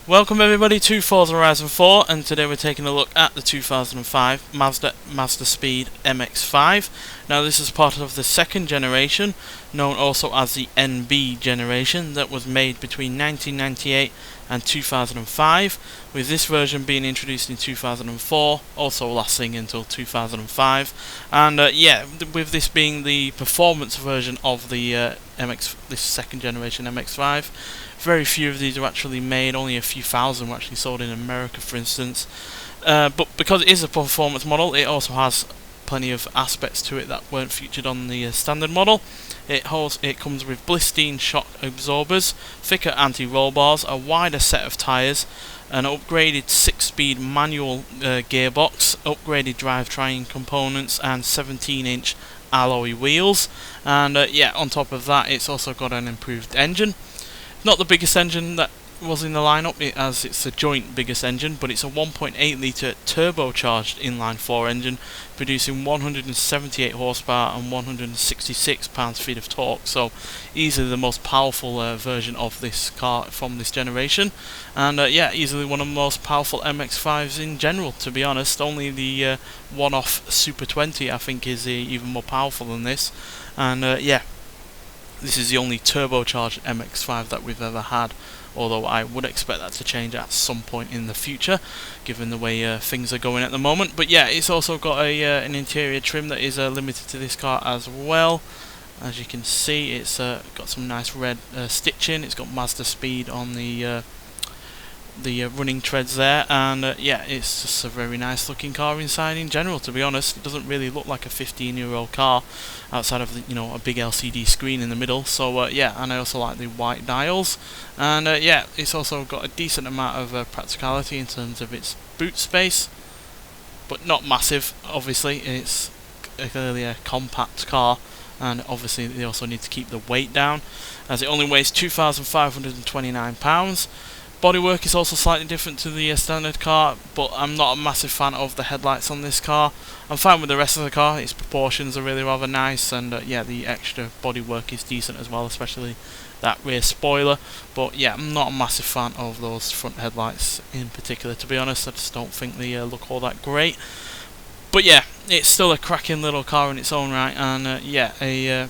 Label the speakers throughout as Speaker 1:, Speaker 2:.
Speaker 1: Welcome everybody to Forza Horizon 4, and today we're taking a look at the 2005 Mazda Mazdaspeed MX-5. Now this is part of the second generation, known also as the NB generation, that was made between 1998 and 2005, with this version being introduced in 2004, also lasting until 2005. And with this being the performance version of the this second generation MX-5, very few of these are actually made, only a few thousand were actually sold in America, for instance. But because it is a performance model, it also has plenty of aspects to it that weren't featured on the standard model. It comes with Blistine shock absorbers, thicker anti-roll bars, a wider set of tyres, an upgraded 6-speed manual gearbox, upgraded drivetrain components, and 17-inch alloy wheels. And on top of that, it's also got an improved engine. Not the biggest engine that was in the lineup, as it's the joint biggest engine, but it's a 1.8 litre turbocharged inline-4 engine, producing 178 horsepower and 166 pounds-feet of torque. So easily the most powerful version of this car from this generation, and easily one of the most powerful MX-5s in general, to be honest. Only the one-off Super 20 I think is even more powerful than this, and this is the only turbocharged MX-5 that we've ever had, although I would expect that to change at some point in the future, given the way things are going at the moment. But yeah, it's also got an interior trim that is limited to this car as well. As you can see, it's got some nice red stitching. It's got Mazdaspeed on the running treads there, and it's just a very nice looking car inside in general. To be honest, it doesn't really look like a 15-year-old car outside of the, a big LCD screen in the middle. So and I also like the white dials, and it's also got a decent amount of practicality in terms of its boot space, but not massive. Obviously, it's clearly a compact car, and obviously they also need to keep the weight down, as it only weighs 2,529 pounds. Bodywork is also slightly different to the standard car, but I'm not a massive fan of the headlights on this car. I'm fine with the rest of the car. Its proportions are really rather nice, and the extra bodywork is decent as well, especially that rear spoiler. But yeah, I'm not a massive fan of those front headlights in particular, to be honest. I just don't think they look all that great. But yeah, it's still a cracking little car in its own right, and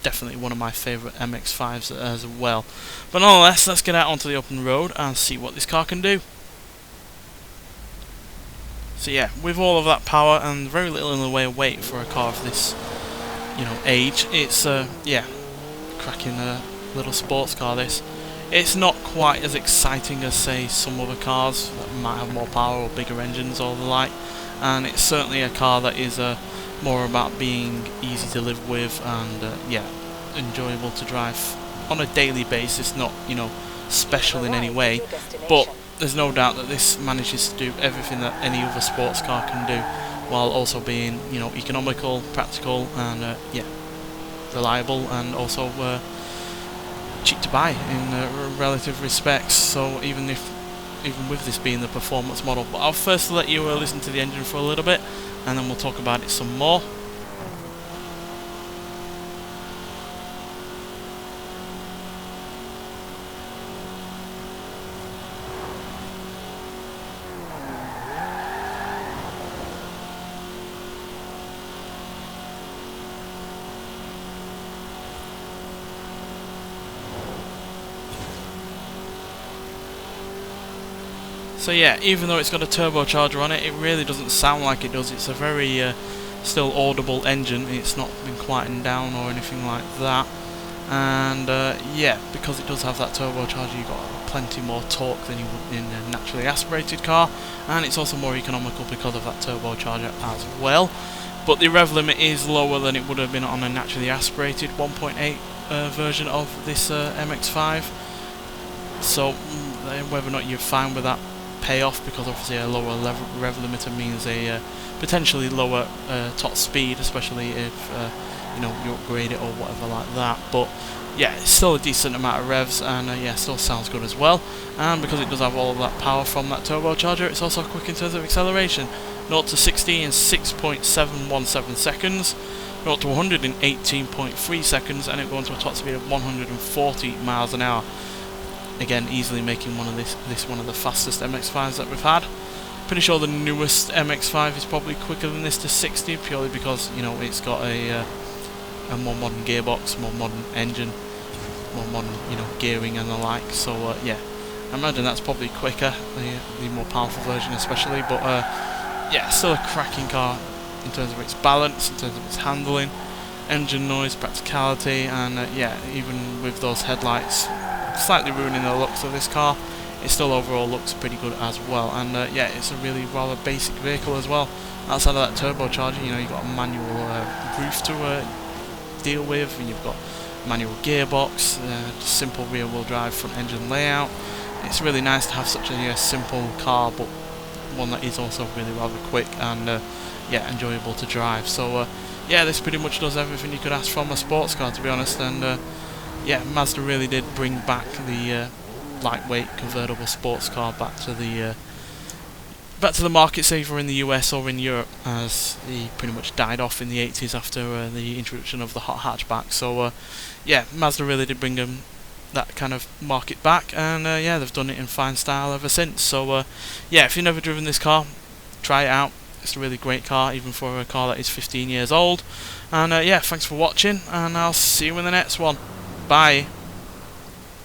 Speaker 1: definitely one of my favourite MX-5s as well. But nonetheless, let's get out onto the open road and see what this car can do. So yeah, with all of that power and very little in the way of weight for a car of this, age, it's cracking little sports car. This, it's not quite as exciting as say some other cars that might have more power or bigger engines or the like, and it's certainly a car that is more about being easy to live with and enjoyable to drive on a daily basis, not special in any way. But there's no doubt that this manages to do everything that any other sports car can do, while also being economical, practical, and reliable, and also cheap to buy in relative respects. So even with this being the performance model. But I'll first let you listen to the engine for a little bit, and then we'll talk about it some more. So yeah, even though it's got a turbocharger on it, it really doesn't sound like it does. It's a very still audible engine. It's not been quietened down or anything like that. And because it does have that turbocharger, you've got plenty more torque than you would in a naturally aspirated car, and it's also more economical because of that turbocharger as well. But the rev limit is lower than it would have been on a naturally aspirated 1.8 version of this MX-5. So whether or not you're fine with that payoff, because obviously a lower rev limiter means a potentially lower top speed, especially if you upgrade it or whatever like that. But yeah, it's still a decent amount of revs, and still sounds good as well. And because it does have all of that power from that turbocharger, it's also quick in terms of acceleration. 0 to 60 in 6.717 seconds, 0 to 100 in 18.3 seconds, and it goes to a top speed of 140 miles an hour. again, easily making this one of the fastest MX-5s that we've had. Pretty sure the newest MX-5 is probably quicker than this to 60, purely because, you know, it's got a more modern gearbox, more modern engine, more modern, you know, gearing and the like. So yeah, I imagine that's probably quicker, the more powerful version especially. But yeah, still a cracking car in terms of its balance, in terms of its handling, engine noise, practicality, and yeah, even with those headlights slightly ruining the looks of this car, it still overall looks pretty good as well. And yeah, it's a really rather basic vehicle as well. Outside of that turbocharger, you know, you've got a manual roof to deal with, and you've got manual gearbox, simple rear wheel drive front engine layout. It's really nice to have such a simple car, but one that is also really rather quick and yeah, enjoyable to drive. So yeah, this pretty much does everything you could ask from a sports car, to be honest. And yeah, Mazda really did bring back the lightweight convertible sports car back to the markets either in the US or in Europe, as he pretty much died off in the 80s after the introduction of the hot hatchback. So yeah, Mazda really did bring that kind of market back, and yeah, they've done it in fine style ever since. So yeah, if you've never driven this car, try it out. It's a really great car, even for a car that is 15 years old. And yeah, thanks for watching, and I'll see you in the next one. Bye.